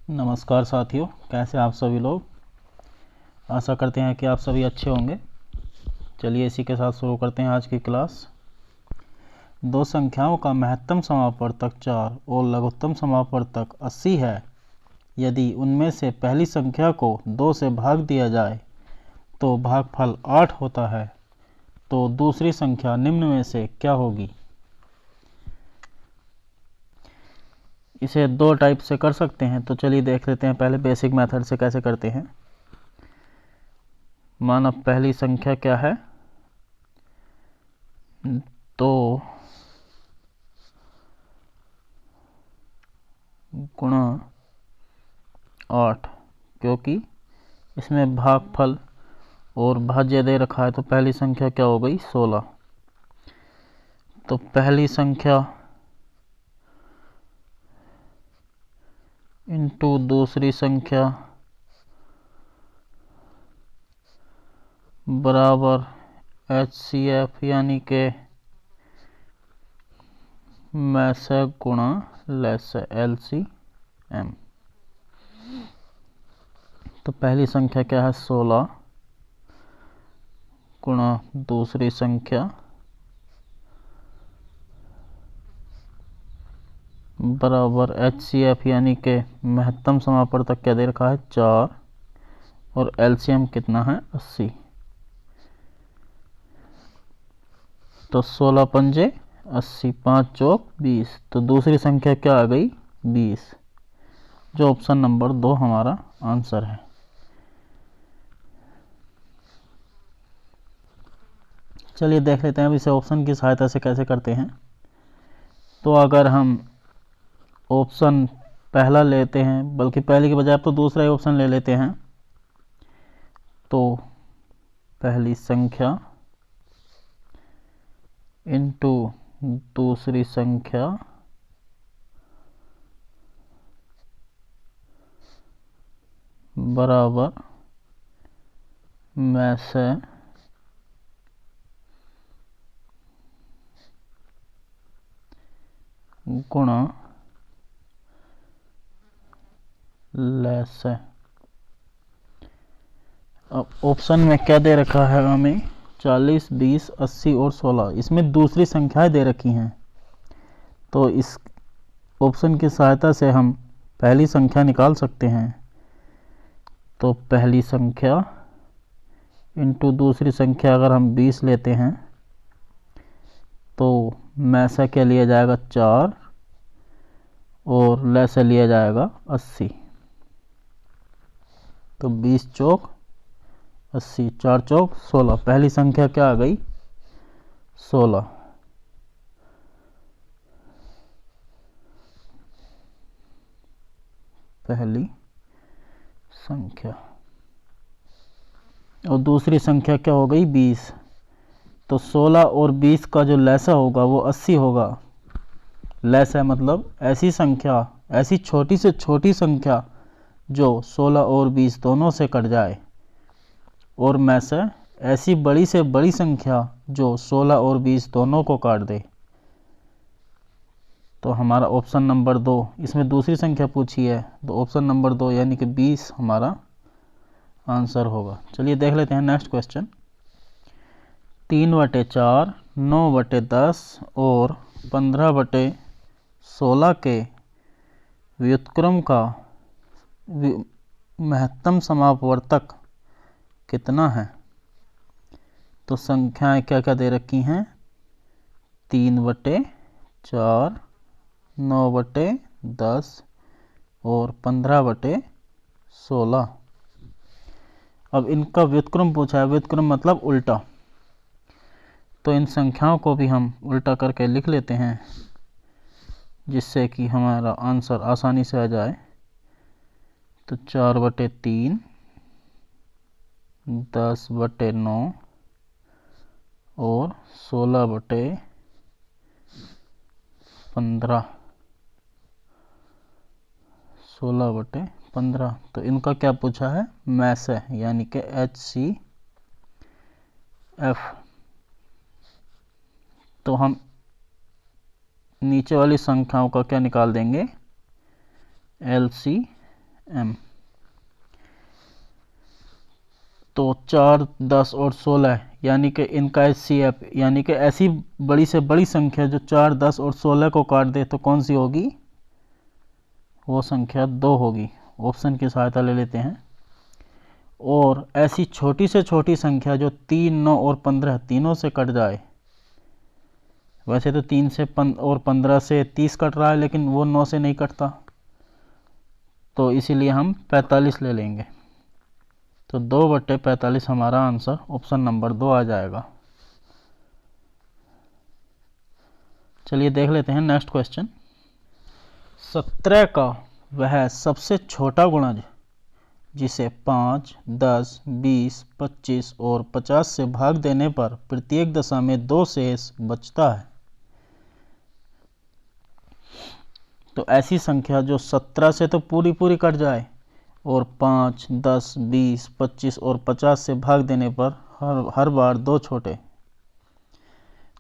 नमस्कार साथियों, कैसे आप सभी लोग। आशा करते हैं कि आप सभी अच्छे होंगे। चलिए इसी के साथ शुरू करते हैं आज की क्लास। दो संख्याओं का महत्तम समापवर्तक 4 और लघुत्तम समापवर्तक 80 है। यदि उनमें से पहली संख्या को 2 से भाग दिया जाए तो भागफल 8 होता है, तो दूसरी संख्या निम्न में से क्या होगी। इसे दो टाइप से कर सकते हैं, तो चलिए देख लेते हैं पहले बेसिक मेथड से कैसे करते हैं। माना पहली संख्या क्या है, 2 गुणा 8, क्योंकि इसमें भागफल और भाज्य दे रखा है, तो पहली संख्या क्या हो गई 16। तो पहली संख्या इंटू दूसरी संख्या बराबर HCF यानी के मैसे गुणा लैसे LCM। तो पहली संख्या क्या है 16 गुणा दूसरी संख्या बराबर HCF यानी के महत्तम समापवर्तक क्या दे रखा है 4 और LCM कितना है 80। तो 16 पंजे 80, 5 चौक 20। तो दूसरी संख्या क्या आ गई 20, जो ऑप्शन नंबर 2 हमारा आंसर है। चलिए देख लेते हैं अब इसे ऑप्शन की सहायता से कैसे करते हैं। तो अगर हम ऑप्शन पहला लेते हैं, बल्कि पहले के बजाय अब तो दूसरा ही ऑप्शन ले लेते हैं, तो पहली संख्या इंटू दूसरी संख्या बराबर में से गुणा लैसे। अब ऑप्शन में क्या दे रखा है हमें 40, 20, 80 और 16। इसमें दूसरी संख्याएं दे रखी हैं, तो इस ऑप्शन की सहायता से हम पहली संख्या निकाल सकते हैं। तो पहली संख्या इंटू दूसरी संख्या अगर हम 20 लेते हैं तो में से क्या लिया जाएगा 4 और ले से लिया जाएगा 80। तो 20 चौक 80, 4 चौक 16। पहली संख्या क्या आ गई 16। पहली संख्या और दूसरी संख्या क्या हो गई 20। तो 16 और 20 का जो लैसा होगा वो 80 होगा। लैसा मतलब ऐसी संख्या, ऐसी छोटी से छोटी संख्या जो 16 और 20 दोनों से कट जाए, और में से ऐसी बड़ी से बड़ी संख्या जो 16 और 20 दोनों को काट दे। तो हमारा ऑप्शन नंबर 2, इसमें दूसरी संख्या पूछी है, तो ऑप्शन नंबर 2 यानी कि 20 हमारा आंसर होगा। चलिए देख लेते हैं नेक्स्ट क्वेश्चन। 3/4, 9/10 और 15/16 के व्युत्क्रम का महत्तम समापवर्तक कितना है। तो संख्याएं क्या क्या दे रखी हैं 3/4, 9/10 और 15/16। अब इनका व्युत्क्रम पूछा है, व्युत्क्रम मतलब उल्टा। तो इन संख्याओं को भी हम उल्टा करके लिख लेते हैं, जिससे कि हमारा आंसर आसानी से आ जाए। तो 4/3, 10/9 और 16/15। 16/15। तो इनका क्या पूछा है में से, यानी कि HCF। तो हम नीचे वाली संख्याओं का क्या निकाल देंगे LCM। m। तो 4, 10 और 16 यानी कि इनका HCF यानी कि ऐसी बड़ी से बड़ी संख्या जो 4, 10 और 16 को काट दे तो कौन सी होगी? वो संख्या 2 होगी। ऑप्शन की सहायता ले लेते हैं। और ऐसी छोटी से छोटी संख्या जो 3, 9 और 15 तीनों से कट जाए, वैसे तो 3 से और 15 से 30 कट रहा है, लेकिन वो 9 से नहीं कटता, तो इसीलिए हम 45 ले लेंगे। तो 2/45 हमारा आंसर ऑप्शन नंबर 2 आ जाएगा। चलिए देख लेते हैं नेक्स्ट क्वेश्चन। 17 का वह सबसे छोटा गुणज जिसे 5, 10, 20, 25 और 50 से भाग देने पर प्रत्येक दशा में 2 शेष बचता है। तो ऐसी संख्या जो 17 से तो पूरी पूरी कट जाए और 5, 10, 20, 25 और 50 से भाग देने पर हर बार 2 छोटे,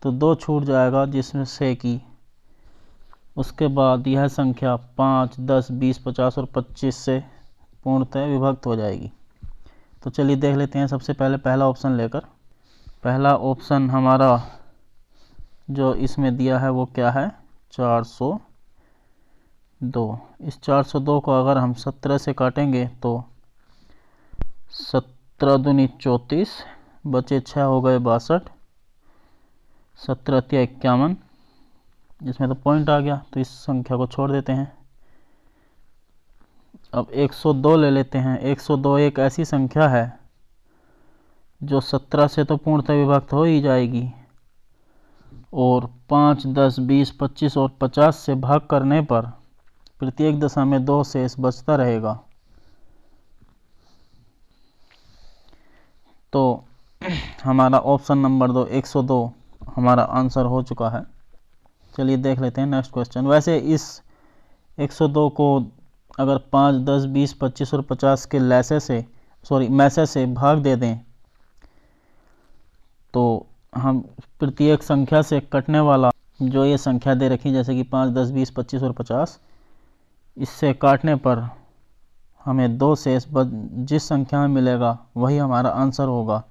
तो 2 छूट जाएगा, जिसमें से कि उसके बाद यह संख्या 5, 10, 20, 50 और 25 से पूर्णतः विभक्त हो जाएगी। तो चलिए देख लेते हैं सबसे पहले पहला ऑप्शन लेकर। पहला ऑप्शन हमारा जो इसमें दिया है वो क्या है? 402। इस 402 को अगर हम 17 से काटेंगे तो 17 दूनी 34, बचे 6 हो गए 62, 17 तिया 51, जिसमें तो पॉइंट आ गया, तो इस संख्या को छोड़ देते हैं। अब 102 ले लेते हैं। 102 एक ऐसी संख्या है जो 17 से तो पूर्णतः विभक्त हो ही जाएगी और 5, 10, 20, 25 और 50 से भाग करने पर प्रत्येक दशा में 2 शेष बचता रहेगा। तो हमारा ऑप्शन नंबर 2 102 हमारा आंसर हो चुका है। चलिए देख लेते हैं नेक्स्ट क्वेश्चन। वैसे इस 102 को अगर 5, 10, 20, 25 और 50 के मैसे से भाग दे दें तो हम प्रत्येक संख्या से कटने वाला जो ये संख्या दे रखी, जैसे कि 5, 10, 20, 25 और 50, इससे काटने पर हमें 2 शेष जिस संख्या में मिलेगा वही हमारा आंसर होगा।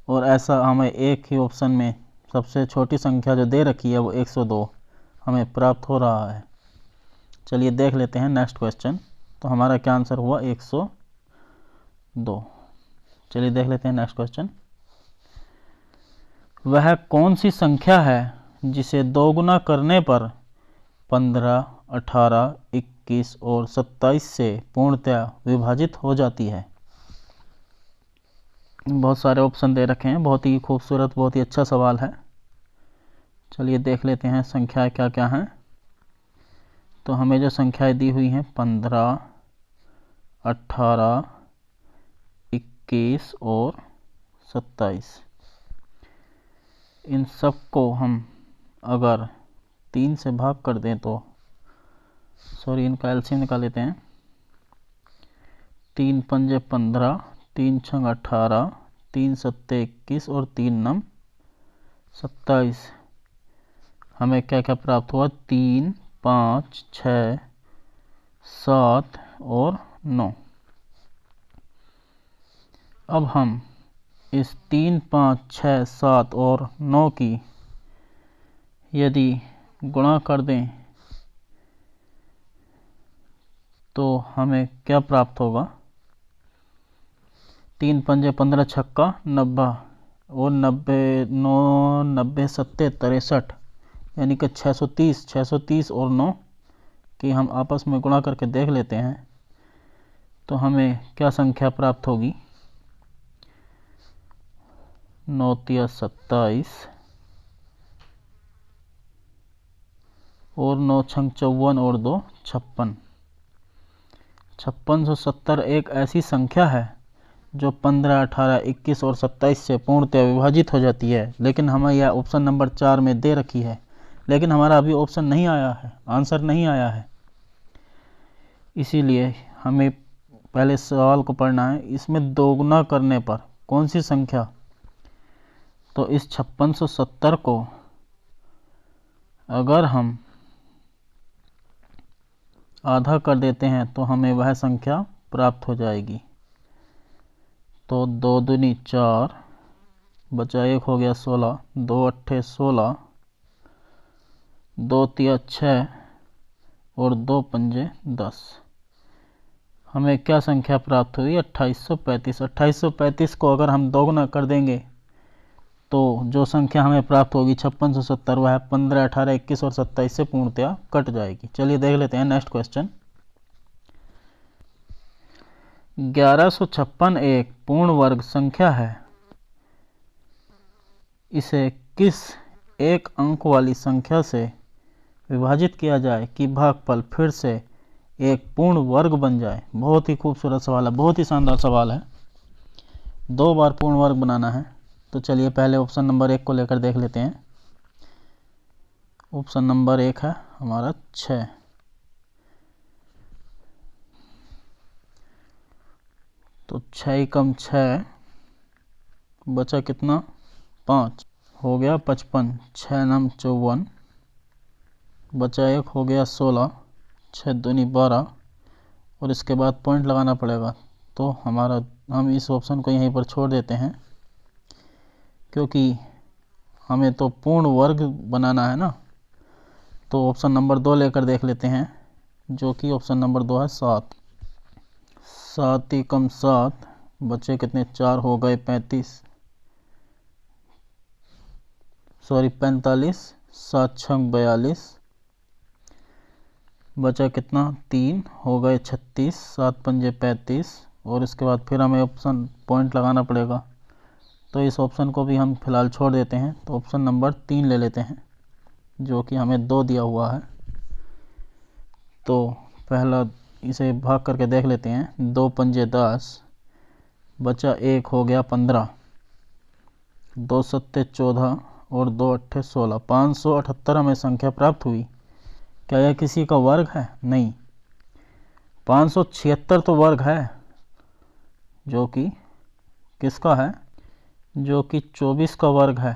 और ऐसा हमें एक ही ऑप्शन में सबसे छोटी संख्या जो दे रखी है वो 102 हमें प्राप्त हो रहा है। चलिए देख लेते हैं नेक्स्ट क्वेश्चन। तो हमारा क्या आंसर हुआ? 102। चलिए देख लेते हैं नेक्स्ट क्वेश्चन। वह कौन सी संख्या है जिसे 2 गुना करने पर 15, 18, 21 और 27 से पूर्णतः विभाजित हो जाती है? बहुत सारे ऑप्शन दे रखे हैं। बहुत ही खूबसूरत, बहुत ही अच्छा सवाल है। चलिए देख लेते हैं संख्याएं क्या क्या हैं। तो हमें जो संख्याएं दी हुई हैं 15, 18, 21 और 27, इन सब को हम अगर 3 से भाग कर दें तो इनका एलसीएम निकाल लेते हैं। 3 पंजे 15, 3 छंग 18, 3 सत्ते 21 और 3 नम 27। हमें क्या क्या प्राप्त हुआ? 3, 5, 6, 7 और 9। अब हम इस 3, 5, 6, 7 और 9 की यदि गुणा कर दें तो हमें क्या प्राप्त होगा? 3 पंजे 15 छक्का 90 और 90 9 90 सत्ते 63, यानी कि 630 और 9 की हम आपस में गुणा करके देख लेते हैं तो हमें क्या संख्या प्राप्त होगी? 9 तिया 27 और 9 छंग 54 और 2 56। 5670 एक ऐसी संख्या है जो 15, 18, 21 और 27 से पूर्णतः विभाजित हो जाती है, लेकिन हमें यह ऑप्शन नंबर 4 में दे रखी है, लेकिन हमारा अभी ऑप्शन नहीं आया है, आंसर नहीं आया है। इसीलिए हमें पहले सवाल को पढ़ना है। इसमें 2 गुना करने पर कौन सी संख्या? तो इस 5670 को अगर हम आधा कर देते हैं तो हमें वह संख्या प्राप्त हो जाएगी। तो 2 दूनी 4, बचा 1 हो गया 16, 2 अट्ठे 16, 2 तिया 6 और 2 पंजे 10। हमें क्या संख्या प्राप्त हुई? 2835। 2835 को अगर हम दोगुना कर देंगे तो जो संख्या हमें प्राप्त होगी 5670, वह 15, 18, 21 और 27 से पूर्णतया कट जाएगी। चलिए देख लेते हैं नेक्स्ट क्वेश्चन। 1156 एक पूर्ण वर्ग संख्या है। इसे किस एक अंक वाली संख्या से विभाजित किया जाए कि भागफल फिर से एक पूर्ण वर्ग बन जाए? बहुत ही खूबसूरत सवाल है, बहुत ही शानदार सवाल है। 2 बार पूर्ण वर्ग बनाना है। तो चलिए पहले ऑप्शन नंबर 1 को लेकर देख लेते हैं। ऑप्शन नंबर 1 है हमारा 6। तो 6 कम 6, बचा कितना? 5, हो गया 55, 6 नम 54, बचा 1 हो गया 16, 6 दूनी 12 और इसके बाद पॉइंट लगाना पड़ेगा। तो हम इस ऑप्शन को यहीं पर छोड़ देते हैं, क्योंकि हमें तो पूर्ण वर्ग बनाना है ना। तो ऑप्शन नंबर 2 लेकर देख लेते हैं, जो कि ऑप्शन नंबर 2 है 7। 7 कम 7, बचे कितने? 4, हो गए 45, 7 छंग 42, बचा कितना? 3, हो गए 36, 7 पंजे 35 और इसके बाद फिर हमें ऑप्शन पॉइंट लगाना पड़ेगा। तो इस ऑप्शन को भी हम फिलहाल छोड़ देते हैं। तो ऑप्शन नंबर 3 ले लेते हैं, जो कि हमें 2 दिया हुआ है। तो पहला इसे भाग करके देख लेते हैं। 2 पंजे 10, बचा 1 हो गया 15, 2 सत्ते 14 और 2 अट्ठे 16। 578 हमें संख्या प्राप्त हुई। क्या यह किसी का वर्ग है? नहीं। 576 तो वर्ग है, जो कि किसका है? जो कि 24 का वर्ग है,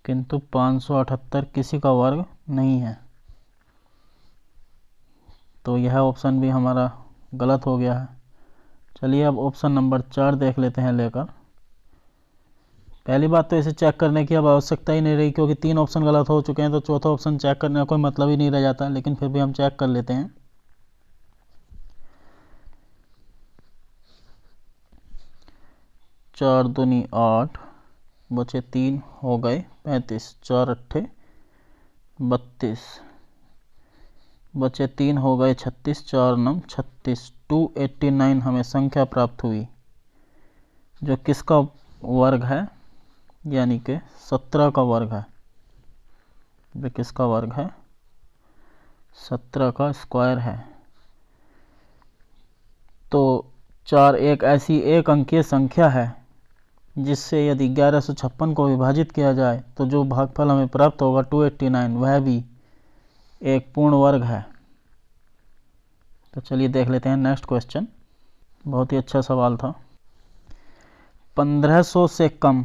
किंतु 578 किसी का वर्ग नहीं है। तो यह ऑप्शन भी हमारा गलत हो गया है। चलिए अब ऑप्शन नंबर 4 देख लेते हैं लेकर। पहली बात तो इसे चेक करने की अब आवश्यकता ही नहीं रही, क्योंकि 3 ऑप्शन गलत हो चुके हैं। तो चौथा ऑप्शन चेक करने का कोई मतलब ही नहीं रह जाता, लेकिन फिर भी हम चेक कर लेते हैं। चार दूनी 8, बचे 3, हो गए 35, 4 अट्ठे 32, बचे 3, हो गए 36, 4 नम 36। 289 हमें संख्या प्राप्त हुई, जो किसका वर्ग है? यानी कि 17 का वर्ग है। जो किसका वर्ग है? 17 का स्क्वायर है। तो 4 एक ऐसी एक अंकीय संख्या है जिससे यदि 1156 को विभाजित किया जाए तो जो भागफल हमें प्राप्त होगा 289, वह भी एक पूर्ण वर्ग है। तो चलिए देख लेते हैं नेक्स्ट क्वेश्चन। बहुत ही अच्छा सवाल था। 1500 से कम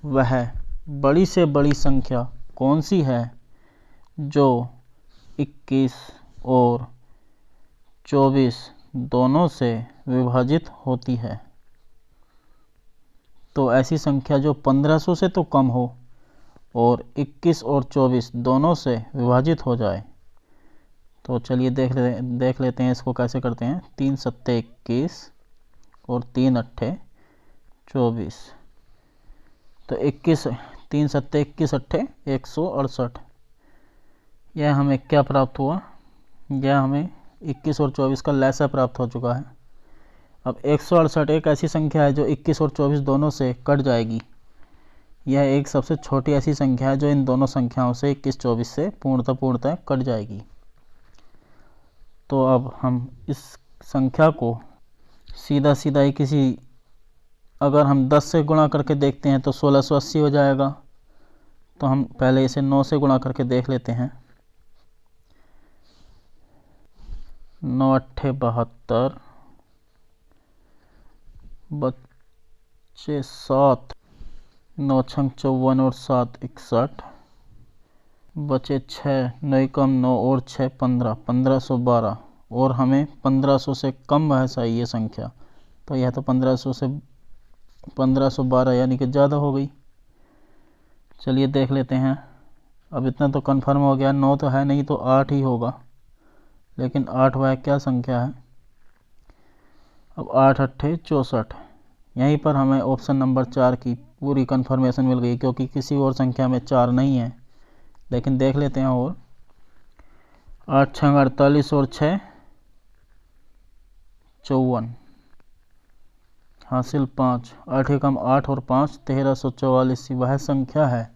वह बड़ी से बड़ी संख्या कौन सी है जो 21 और 24 दोनों से विभाजित होती है? तो ऐसी संख्या जो 1500 से तो कम हो और 21 और 24 दोनों से विभाजित हो जाए। तो चलिए देख लेते हैं इसको कैसे करते हैं। 3 सत्ते 21 और 3 अट्ठे 24। तो 21, 3 सत्ते 21 अट्ठे 168। यह हमें क्या प्राप्त हुआ? यह हमें 21 और 24 का लैसा प्राप्त हो चुका है। अब 168 एक ऐसी संख्या है जो 21 और 24 दोनों से कट जाएगी। यह एक सबसे छोटी ऐसी संख्या है जो इन दोनों संख्याओं से 21-24 से पूर्णतः कट जाएगी। तो अब हम इस संख्या को सीधा ही किसी, अगर हम 10 से गुणा करके देखते हैं तो 1680 हो जाएगा। तो हम पहले इसे 9 से गुणा करके देख लेते हैं। 9 अट्ठे 72, बच्चे 7, 9 छंग 54 और 7 61, बचे 6, 9 कम 9 और 6 15, 1512 और हमें 1500 से कम है सही ये संख्या, तो यह तो 1500 से 1512 यानी कि ज़्यादा हो गई। चलिए देख लेते हैं। अब इतना तो कंफर्म हो गया, 9 तो है नहीं तो 8 ही होगा, लेकिन 8 वह क्या संख्या है। अब 8 अट्ठे 64, यहीं पर हमें ऑप्शन नंबर 4 की पूरी कंफर्मेशन मिल गई, क्योंकि किसी और संख्या में 4 नहीं है। लेकिन देख लेते हैं और 8 छंग 48 और 6 54, हासिल 5, 8 एकम 8 और 5 1344 वह संख्या है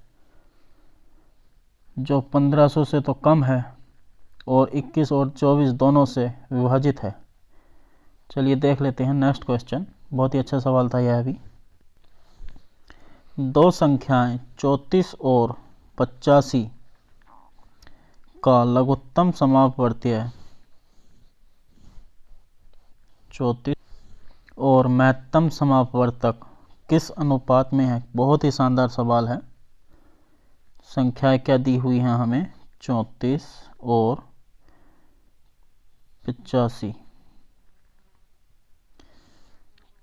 जो 1500 से तो कम है और 21 और 24 दोनों से विभाजित है। चलिए देख लेते हैं नेक्स्ट क्वेश्चन। बहुत ही अच्छा सवाल था यह भी। दो संख्याएं 34 और 85 का लघुत्तम समापवर्तीय 34 और महत्तम समापवर्तक किस अनुपात में है। बहुत ही शानदार सवाल है। संख्याएं क्या दी हुई हैं हमें, 34 और 85,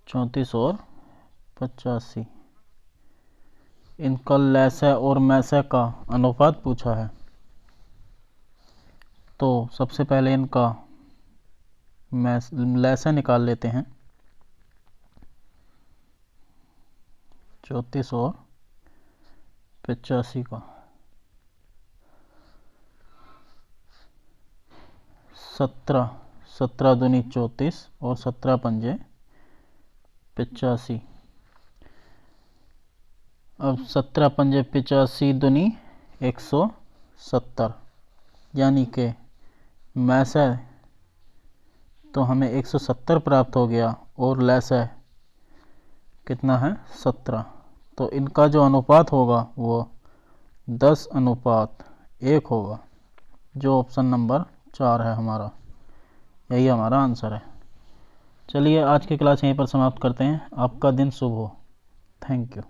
34 और 85, इनका लैसा और मैसा का अनुपात पूछा है। तो सबसे पहले इनका लैसा निकाल लेते हैं, 34 और 85 का। 17 दूनी 34 और 17 पंजे 85। अब 17 पंजे 85 दूनी 170, यानी कि मैसा तो हमें 170 प्राप्त हो गया और लैसा कितना है 17। तो इनका जो अनुपात होगा वो 10:1 होगा, जो ऑप्शन नंबर 4 है हमारा। यही हमारा आंसर है। चलिए आज की क्लास यहीं पर समाप्त करते हैं। आपका दिन शुभ हो। Thank you.